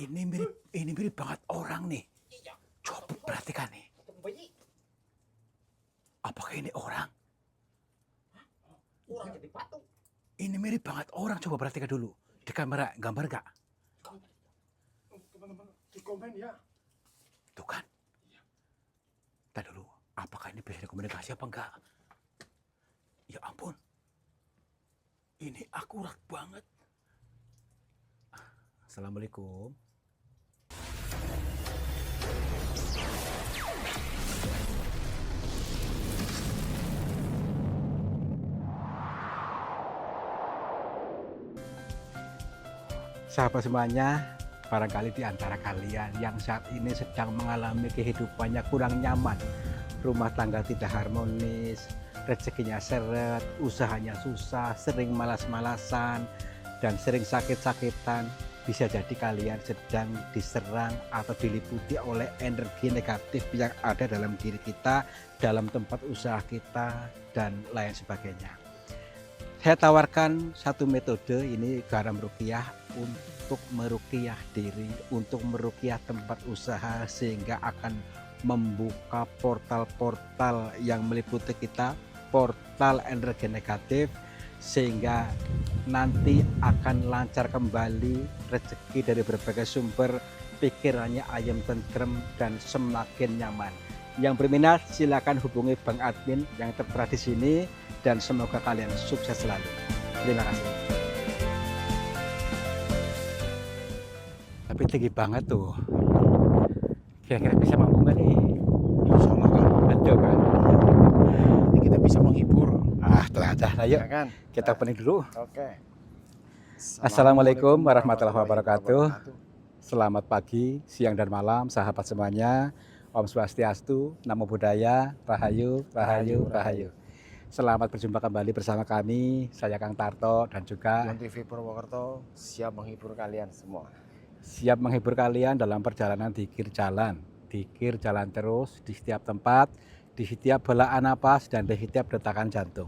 Ini mirip banget orang nih. Iya. Coba perhatikan nih. Ketemu bayi. Apakah ini orang? Orang jadi patung. Ini mirip banget orang. Coba perhatikan dulu. Di kamera gambar gak? Teman-teman di komen ya. Tuh kan. Tadi dulu. Apakah ini bisa dikomunikasi apa enggak? Ya ampun. Ini akurat banget. Assalamualaikum. Sahabat semuanya, barangkali di antara kalian yang saat ini sedang mengalami kehidupannya kurang nyaman, rumah tangga tidak harmonis, rezekinya seret, usahanya susah, sering malas-malasan, dan sering sakit-sakitan, bisa jadi kalian sedang diserang atau diliputi oleh energi negatif yang ada dalam diri kita, dalam tempat usaha kita, dan lain sebagainya. Saya tawarkan satu metode, ini garam ruqyah, untuk meruqyah diri, untuk meruqyah tempat usaha, sehingga akan membuka portal-portal yang meliputi kita, portal energi negatif, sehingga nanti akan lancar kembali rezeki dari berbagai sumber, pikirannya ayam tentrem dan semakin nyaman. Yang berminat silakan hubungi Bang Admin yang tertera di sini, dan semoga kalian sukses selalu. Terima kasih. Tapi tinggi banget tuh. Kira-kira bisa mampu nggak nih? Insya Allah kan. Betul kan? Ini kita bisa menghibur. Telah dah, ayo Ya kan? kita opening dulu. Oke. Assalamualaikum warahmatullahi wabarakatuh. Selamat pagi, siang dan malam sahabat semuanya. Om Swastiastu, Namo Buddhaya, Rahayu, Rahayu, Rahayu. Selamat berjumpa kembali bersama kami, saya Kang Tarto dan juga Yon TV Purwokerto siap menghibur kalian semua. siap menghibur kalian dalam perjalanan dikir jalan terus di setiap tempat, di setiap helaan napas dan di setiap detakan jantung.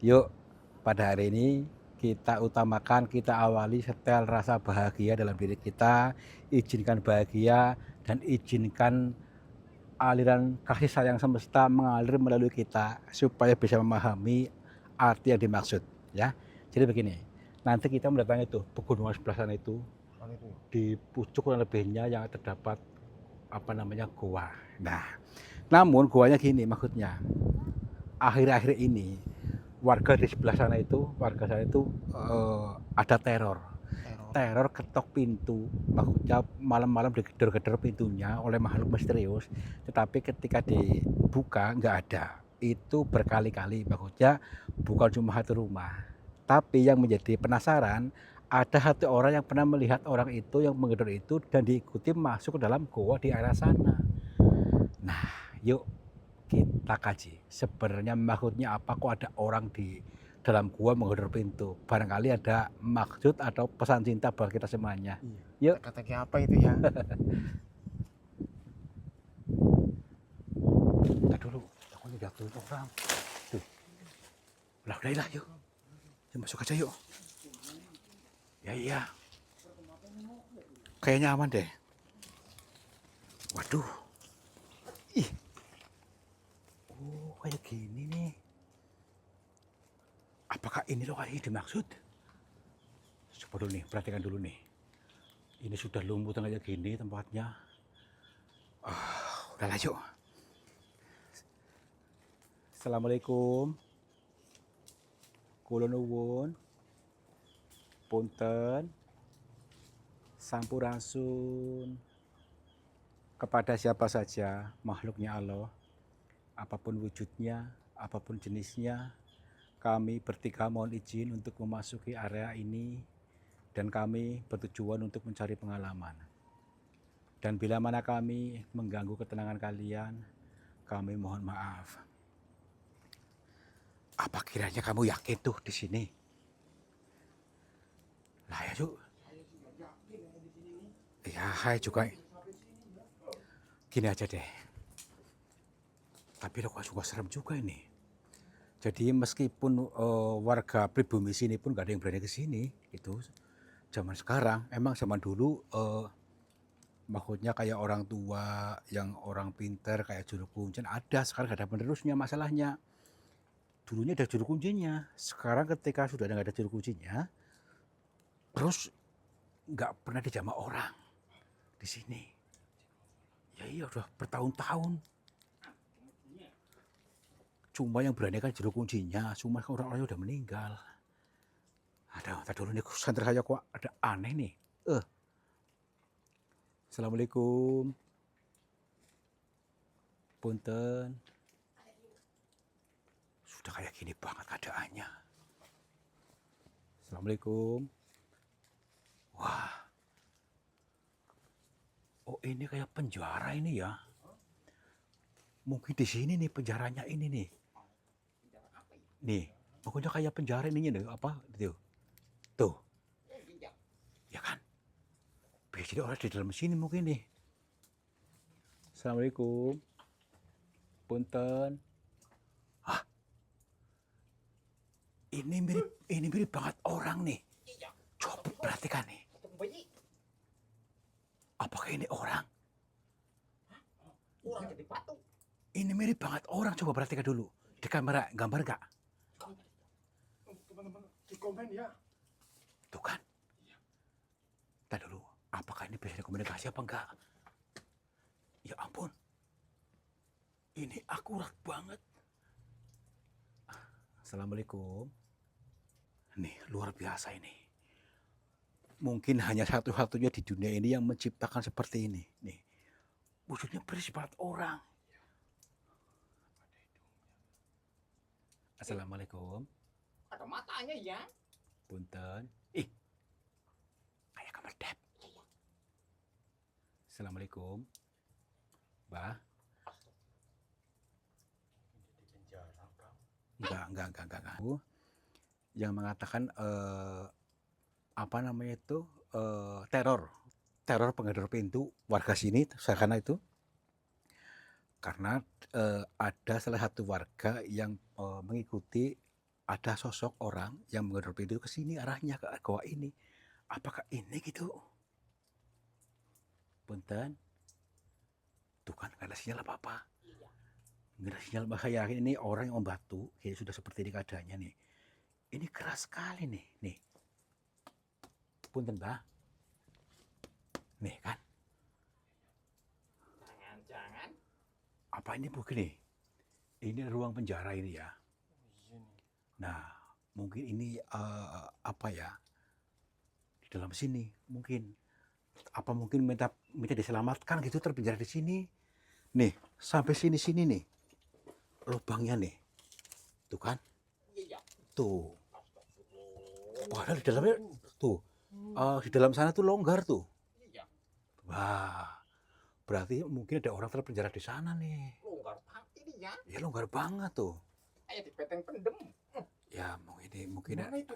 Yuk, pada hari ini kita utamakan, kita awali setel rasa bahagia dalam diri kita, izinkan bahagia dan izinkan aliran kasih sayang semesta mengalir melalui kita supaya bisa memahami arti yang dimaksud, ya. Jadi begini, nanti kita mendatangi itu pegunungan sebelah sana itu, di pucuk kurang lebihnya yang terdapat goa. Nah, namun goanya gini maksudnya, akhir-akhir ini warga di sebelah sana itu, ada teror ketok pintu, maksudnya malam-malam digedor-gedor pintunya oleh makhluk misterius, tetapi ketika dibuka nggak ada. Itu berkali-kali, maksudnya bukan cuma satu rumah, tapi yang menjadi penasaran, ada satu orang yang pernah melihat orang itu yang menggedor itu dan diikuti masuk ke dalam goa di arah sana. Nah, yuk kita kaji sebenarnya maksudnya apa, kok ada orang di dalam gua menggedor pintu. Barangkali ada maksud atau pesan cinta buat kita semuanya. Yuk. Kata-kata apa itu ya? Kita dulu, aku ini udah tutup orang. Tuh. Udah yuk. Yuk masuk aja yuk. Ya iya. Kayaknya aman deh. Waduh. Ih. Oh, kayak gini nih. Apakah ini loh yang dimaksud? Coba dulu nih, perhatikan dulu nih. Ini sudah lumpuh kayak gini tempatnya. Udah lah yuk. Assalamualaikum. Kula nuwun. Punten. Sampurasun. Kepada siapa saja makhluknya Allah, apapun wujudnya, apapun jenisnya, kami bertiga mohon izin untuk memasuki area ini dan kami bertujuan untuk mencari pengalaman. Dan bila mana kami mengganggu ketenangan kalian, kami mohon maaf. Apa kiranya kamu yakin tuh di sini? Lah ya yuk. Ya, hai juga. Gini aja deh. Tapi kok juga serem juga ini. Jadi meskipun warga pribumi sini pun gak ada yang berani ke sini, itu zaman sekarang. Emang zaman dulu Maksudnya kayak orang tua, yang orang pinter kayak juru kuncen ada, sekarang gak ada penerusnya masalahnya. Dulunya ada juru kuncinya, sekarang ketika sudah nggak ada juru kuncinya, terus nggak pernah dijamah orang di sini. Ya iya udah bertahun-tahun. Cuma yang berani kan juru kuncinya, cuma orang-orangnya udah meninggal. Ada, tadi dulu nih santri saya kok ada aneh nih. Assalamualaikum. Punten. Sudah kayak gini banget keadaannya. Assalamualaikum. Wah. Oh ini kayak penjara ini ya. Mungkin di sini nih penjaranya ini nih. Nih, pokoknya kayak penjara ininya nih, apa itu? Tuh. Ya kan? Biasanya orang di dalam sini mungkin nih. Assalamualaikum. Punten. Ah. Ini mirip banget orang nih. Coba perhatikan nih. Apakah ini orang? Orang jadi patung. Ini mirip banget orang, coba perhatikan dulu. Di kamera, gambar nggak? Teman-teman di komen ya. Tuh kan? Tadi dulu, apakah ini bisa komunikasi apa enggak? Ya ampun. Ini akurat banget. Assalamualaikum. Nih, luar biasa ini. Mungkin hanya satu-satunya di dunia ini yang menciptakan seperti ini. Nih, wujudnya persis banget orang. Assalamualaikum. Ada matanya ya. Punten. Kayak kamar dep. Assalamualaikum. Mbah. Di penjara, Bang. Enggak. Yang mengatakan apa namanya itu teror penggedor pintu warga sini karena itu karena ada salah satu warga yang mengikuti ada sosok orang yang menggedor pintu ke sini arahnya ke goa ini. Apakah ini gitu? Punten. Tuh kan nggak ada sinyal apa-apa. Nggak ada sinyal, saya yakin ini orang yang membantu. Ya sudah seperti ini keadaannya nih. Ini keras sekali nih. Punten, Mbah. Nih kan. Jangan. Apa ini mungkin nih? Ini ruang penjara ini ya. Nah, mungkin ini apa ya? Di dalam sini mungkin. Apa mungkin minta diselamatkan gitu terpenjara di sini? Nih, sampai sini nih. Lubangnya nih. Tuh kan? Iya. Tuh. Padahal di dalamnya tuh. Di dalam sana tuh longgar tuh. Iya. Wah. Berarti mungkin ada orang terpenjara di sana nih. Longgar banget ini ya. Ya longgar banget tuh. Kayak di peteng pendem. Ya mungkin Mana itu?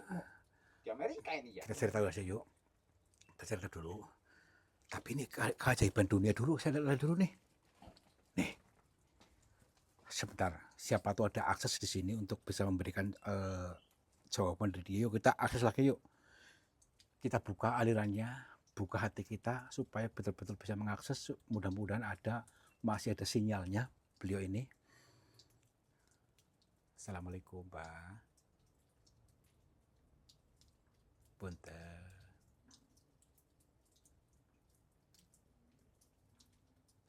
Di Amerika ini ya. kita cerita aja yuk. Kita cerita dulu. Tapi ini keajaiban dunia dulu. Saya lihat dulu nih. Nih. Sebentar. Siapa tuh ada akses di sini untuk bisa memberikan jawaban dari dia. Yuk kita akses lagi yuk. Kita buka alirannya, buka hati kita supaya betul-betul bisa mengakses. Mudah-mudahan masih ada sinyalnya beliau ini. Assalamualaikum, Pak. Punten.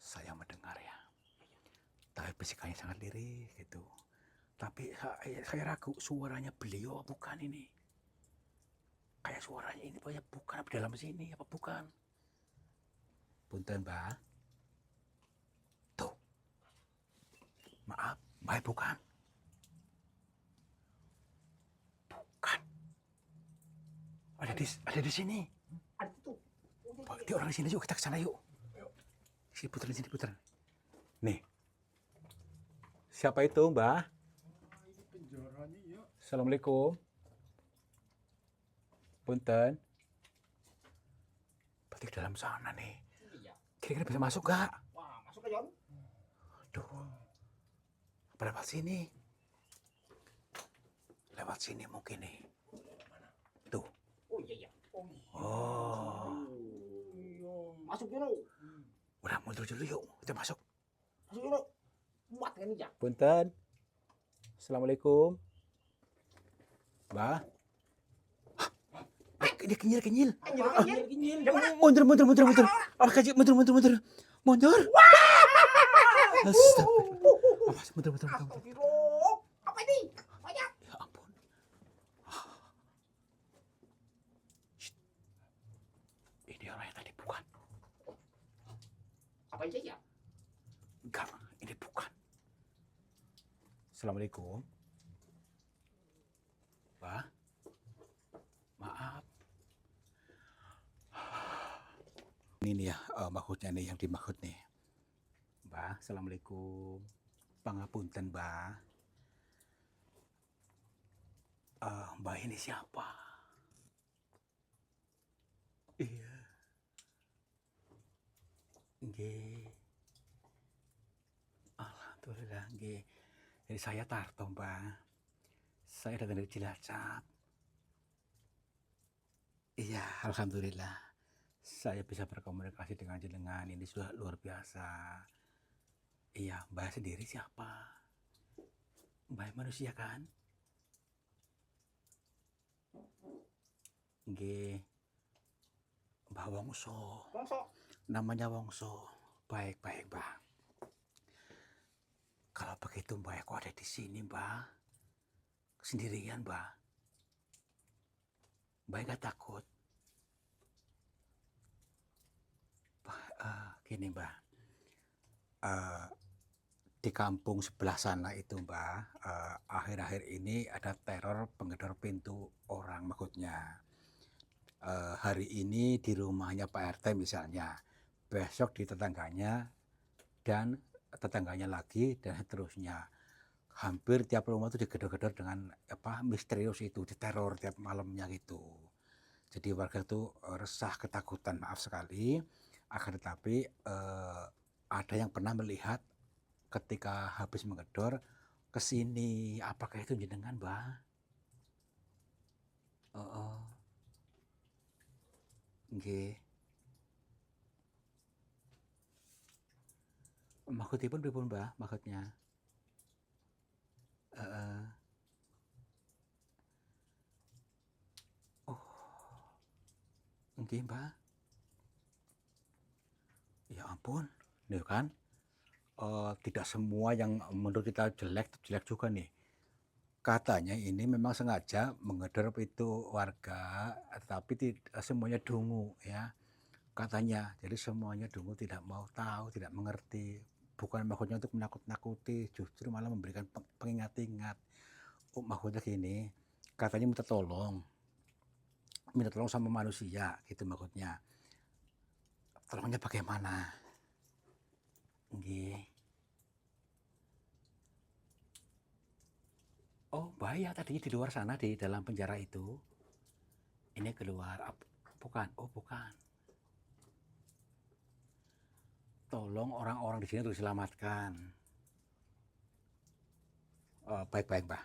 Saya mendengar ya. Tapi bisikannya sangat lirih gitu. Tapi saya ragu suaranya beliau bukan ini. Kayak suaranya ini bukan di dalam sini apa bukan? Punten, Mbak. Tuh. Maaf, Mbak bukan. Bukan. Ada di sini. Ada tuh. Dia orang di sini yuk, kita ke sana yuk. Sini putar. Nih. Siapa itu, Mbak? Ini penjaranya ya. Assalamualaikum. Punten. Berarti dalam sana nih. Iya. Kira-kira bisa masuk gak? Wah, masuk ke Yon. Aduh. Apa lewat sini? Lewat sini mungkin nih. Tuh. Oh iya. Oh. Masuk dulu. Udah mundur dulu yuk, kita masuk. Masuk dulu. Muat kan ya? Punten. Assalamualaikum. Mbah. Dia kenyil. Mundur. Kaji mundur. Mundur. Astagfirullah. Awas, mundur. Astagfirullah. Apa ini? Banyak. Ya ampun. Shh. Ini orang yang tadi bukan. Apa ini ya? Enggak, ini bukan. Assalamualaikum. Mbah. Maaf. Ini nih ya, maksudnya nih yang dimaksud nih. Mbah, assalamualaikum. Pangapunten, Mbah. Mbah ini siapa? Iya. Nggih. Alhamdulillah, nggih. Jadi saya Tarto, Mbah. Saya datang dari Cilacap. Iya, alhamdulillah. Saya bisa berkomunikasi dengan jenengan, ini sudah luar biasa. Iya, Mbah sendiri siapa? Mbah manusia kan? Nggih. Mbah Wongso. Wongso. Namanya Wongso. Baik, Mbah. Kalau begitu Mbah kok ada di sini, Mbah? Sendirian, Mbah? Mbah nggak takut? Gini, Mbah. Di kampung sebelah sana itu, Mbah, akhir-akhir ini ada teror penggedor pintu orang, maksudnya. Hari ini di rumahnya Pak RT misalnya, besok di tetangganya, dan tetangganya lagi, dan seterusnya. Hampir tiap rumah itu digedor-gedor dengan misterius itu, diteror tiap malamnya gitu. Jadi warga itu resah, ketakutan, maaf sekali. Akan tetapi ada yang pernah melihat ketika habis menggedor ke sini. Apakah itu jenengan, Mbah? Nggih. Maksudipun pripun, Mbah? Maksudnya? Oh. Nggih, Mbah. Ya ampun, nih kan? Tidak semua yang menurut kita jelek juga nih. Katanya ini memang sengaja menggedor pintu warga, tapi semuanya dungu ya. Katanya, jadi semuanya dungu, tidak mau tahu, tidak mengerti. Bukan maksudnya untuk menakut-nakuti, justru malah memberikan pengingat-ingat. Maksudnya gini, katanya minta tolong sama manusia, gitu maksudnya. Tolongnya bagaimana? Nggih. Oh, bahaya tadinya di luar sana, di dalam penjara itu. Ini keluar. Bukan. Oh, bukan. Tolong orang-orang di sini untuk diselamatkan. Baik, Mbah.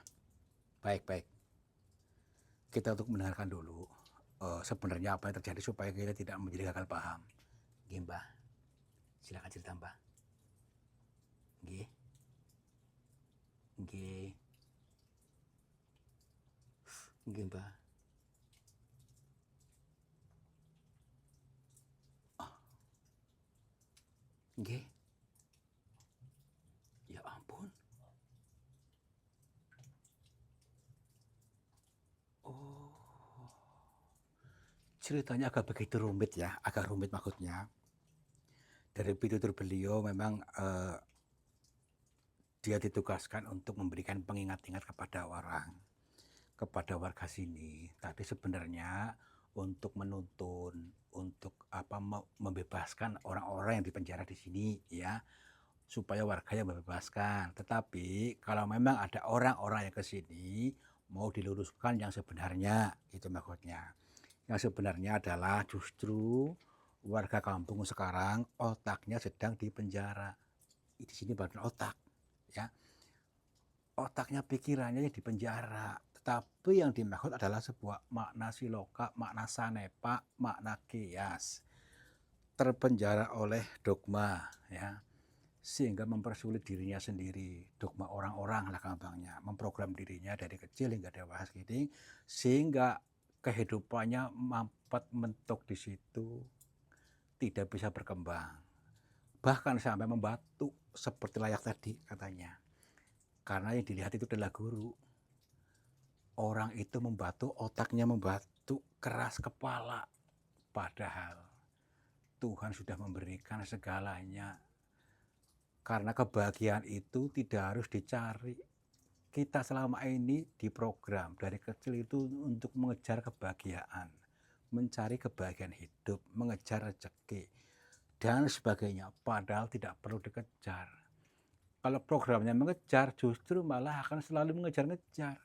Baik. Kita untuk mendengarkan dulu sebenarnya apa yang terjadi supaya kita tidak menjadi gagal paham. Nggih, Mbah. Silakan cerita, Mbah. Nggih. Nggih, Mbah. Nggih. Ya ampun. Oh. Ceritanya agak begitu rumit ya, agak rumit maksudnya. Dari pitutur beliau memang dia ditugaskan untuk memberikan pengingat-ingat kepada warga sini. Tapi sebenarnya untuk menuntun, untuk membebaskan orang-orang yang dipenjara di sini ya, supaya warganya membebaskan. Tetapi kalau memang ada orang-orang yang ke sini mau diluruskan yang sebenarnya, itu maksudnya. Yang sebenarnya adalah justru warga kampung sekarang otaknya sedang dipenjara. Di sini bagian otak, ya. Otaknya, pikirannya di penjara. Tetapi yang dimaksud adalah sebuah makna siloka, makna sanepa, makna kias. terpenjara oleh dogma, ya, sehingga mempersulit dirinya sendiri, dogma orang-orang lah gampangnya, memprogram dirinya dari kecil hingga dewasa gini, sehingga kehidupannya mampet mentok di situ, tidak bisa berkembang, bahkan sampai membatu seperti layak tadi katanya, karena yang dilihat itu adalah guru. Orang itu membatu, otaknya membatu, keras kepala, padahal Tuhan sudah memberikan segalanya. Karena kebahagiaan itu tidak harus dicari. Kita selama ini diprogram dari kecil itu untuk mengejar kebahagiaan, mencari kebahagiaan hidup, mengejar rezeki, dan sebagainya. Padahal tidak perlu dikejar. Kalau programnya mengejar, justru malah akan selalu mengejar-ngejar.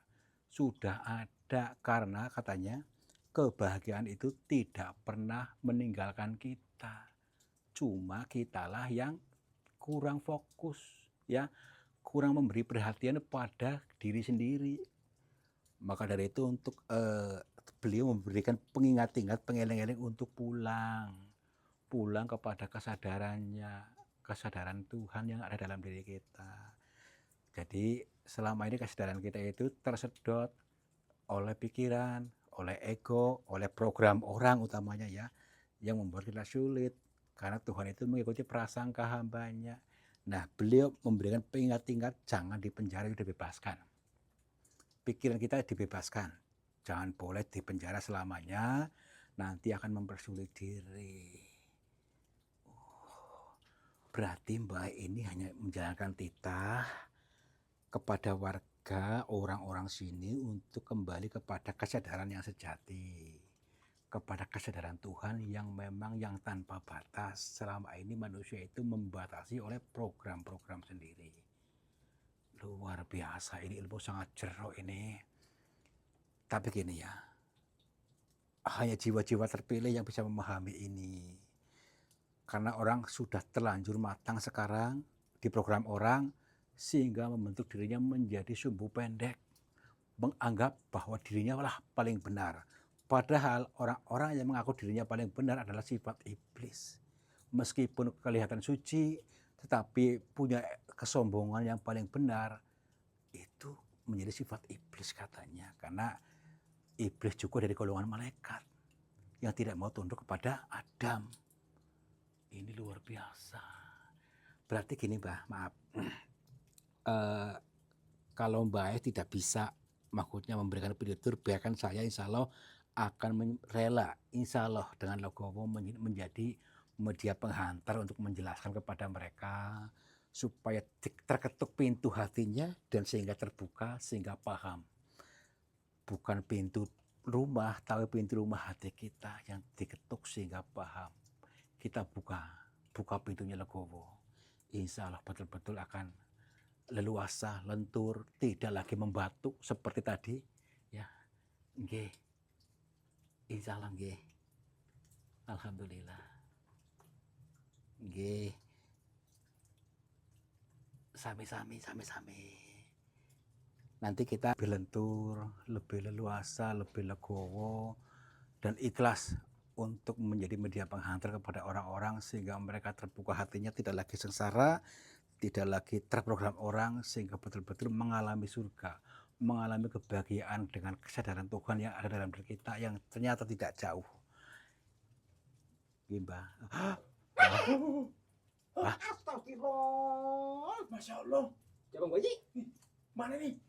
Sudah ada, karena katanya kebahagiaan itu tidak pernah meninggalkan kita. Cuma kitalah yang kurang fokus, ya, kurang memberi perhatian pada diri sendiri. Maka dari itu untuk beliau memberikan pengingat-ingat, pengeleng-eleng untuk pulang kepada kesadaran Tuhan yang ada dalam diri kita. Jadi selama ini kesadaran kita itu tersedot oleh pikiran, oleh ego, oleh program orang utamanya, ya, yang membuat kita sulit. Karena Tuhan itu mengikuti prasangka hambanya. Nah, beliau memberikan pengingat-ingat, jangan dipenjara, dibebaskan. Pikiran kita dibebaskan, jangan boleh dipenjara selamanya, nanti akan mempersulit diri. Berarti Mbak ini hanya menjalankan titah kepada warga, orang-orang sini untuk kembali kepada kesadaran yang sejati, kepada kesadaran Tuhan yang memang yang tanpa batas. Selama ini manusia itu membatasi oleh program-program sendiri. Luar biasa, ini ilmu sangat jeruk ini. Tapi gini ya, hanya jiwa-jiwa terpilih yang bisa memahami ini. Karena orang sudah terlanjur matang sekarang di program orang, sehingga membentuk dirinya menjadi sumbu pendek, menganggap bahwa dirinya lah paling benar. Padahal orang-orang yang mengaku dirinya paling benar adalah sifat iblis. Meskipun kelihatan suci, tetapi punya kesombongan yang paling benar, itu menjadi sifat iblis katanya. Karena iblis juga dari golongan malaikat yang tidak mau tunduk kepada Adam. Ini luar biasa. Berarti gini Mbah, maaf. Kalau Mbah tidak bisa maksudnya memberikan pitutur, biarkan saya insya Allah akan rela, insya Allah dengan Legowo menjadi media penghantar untuk menjelaskan kepada mereka supaya terketuk pintu hatinya dan sehingga terbuka, sehingga paham. Bukan pintu rumah, tapi pintu rumah hati kita yang diketuk sehingga paham. Kita buka pintunya Legowo, insya Allah betul-betul akan leluasa, lentur, tidak lagi membatuk seperti tadi, ya. Nggih, insya Allah nggih, alhamdulillah, nggih, sami-sami. Nanti kita lebih lentur, lebih leluasa, lebih legowo, dan ikhlas untuk menjadi media penghantar kepada orang-orang sehingga mereka terbuka hatinya, tidak lagi sengsara, tidak lagi terprogram orang, sehingga betul-betul mengalami surga, mengalami kebahagiaan dengan kesadaran Tuhan yang ada dalam diri kita yang ternyata tidak jauh. Gimba. Astagfirullah. Masya Allah. Coba Boji. Mana nih?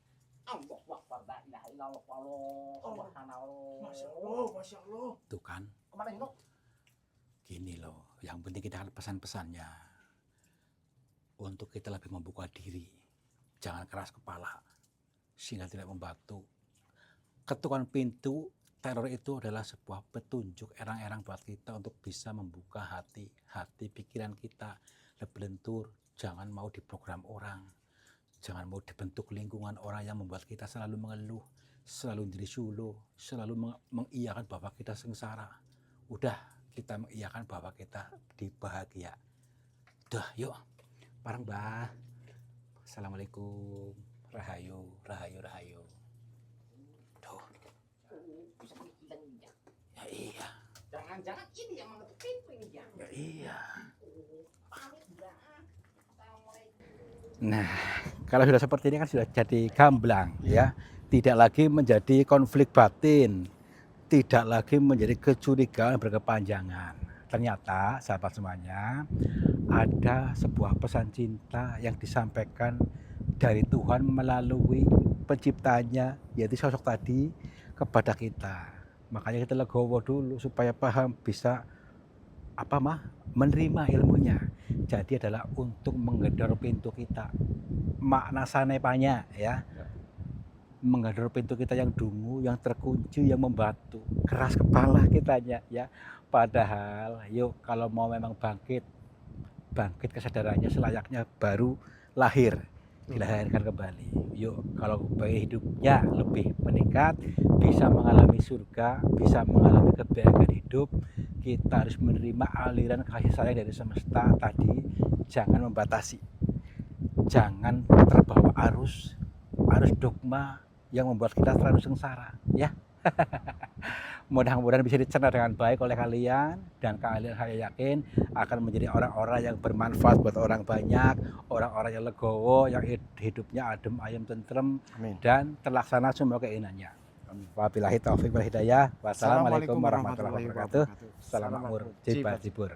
Allah Akbar, la ilaha illallah, subhanallah. Masya Allah, Masya Allah. Tuh kan, Kemana ini, gini loh, yang penting kita akan pesan-pesannya untuk kita lebih membuka diri, jangan keras kepala sehingga tidak membatu. Ketukan pintu teror itu adalah sebuah petunjuk erang-erang buat kita untuk bisa membuka hati pikiran kita lebih lentur. Jangan mau diprogram orang, jangan mau dibentuk lingkungan orang yang membuat kita selalu mengeluh, selalu diri suluh, selalu mengiyakan bahwa kita sengsara. Udah, kita mengiyakan bahwa kita dibahagia. Udah, yuk bareng Mbah. Assalamualaikum. Rahayu. Tuh. bisa hilang ya. Ya iya. Jangan-jangan ini yang mengetuk pintu ini ya. Ya, iya. Pamit dah. Assalamualaikum. Nah, kalau sudah seperti ini kan sudah jadi gamblang ya. Tidak lagi menjadi konflik batin, tidak lagi menjadi kecurigaan berkepanjangan. Ternyata sahabat semuanya, ada sebuah pesan cinta yang disampaikan dari Tuhan melalui penciptanya, yaitu sosok tadi kepada kita. Makanya kita legowo dulu supaya paham, bisa menerima ilmunya. Jadi adalah untuk menggedor pintu kita. Makna sanepanya ya. Menggedor pintu kita yang dungu, yang terkunci, yang membatu, keras kepala kitanya ya. Padahal yuk kalau mau memang bangkit kesadarannya selayaknya baru lahir, dilahirkan kembali. Yuk kalau bayi hidupnya lebih meningkat, bisa mengalami surga, bisa mengalami kebahagiaan hidup, kita harus menerima aliran kasih sayang dari semesta tadi. Jangan membatasi, jangan terbawa arus dogma yang membuat kita terlalu sengsara ya. Mudah-mudahan bisa dicerna dengan baik oleh kalian, dan kalian saya yakin akan menjadi orang-orang yang bermanfaat buat orang banyak, orang-orang yang legowo, yang hidupnya adem ayem tentrem. Amin. Dan terlaksana semua keinginannya. Wabillahi taufik wal hidayah. Wassalamualaikum warahmatullahi wabarakatuh. Salam makmur, jibat jibur.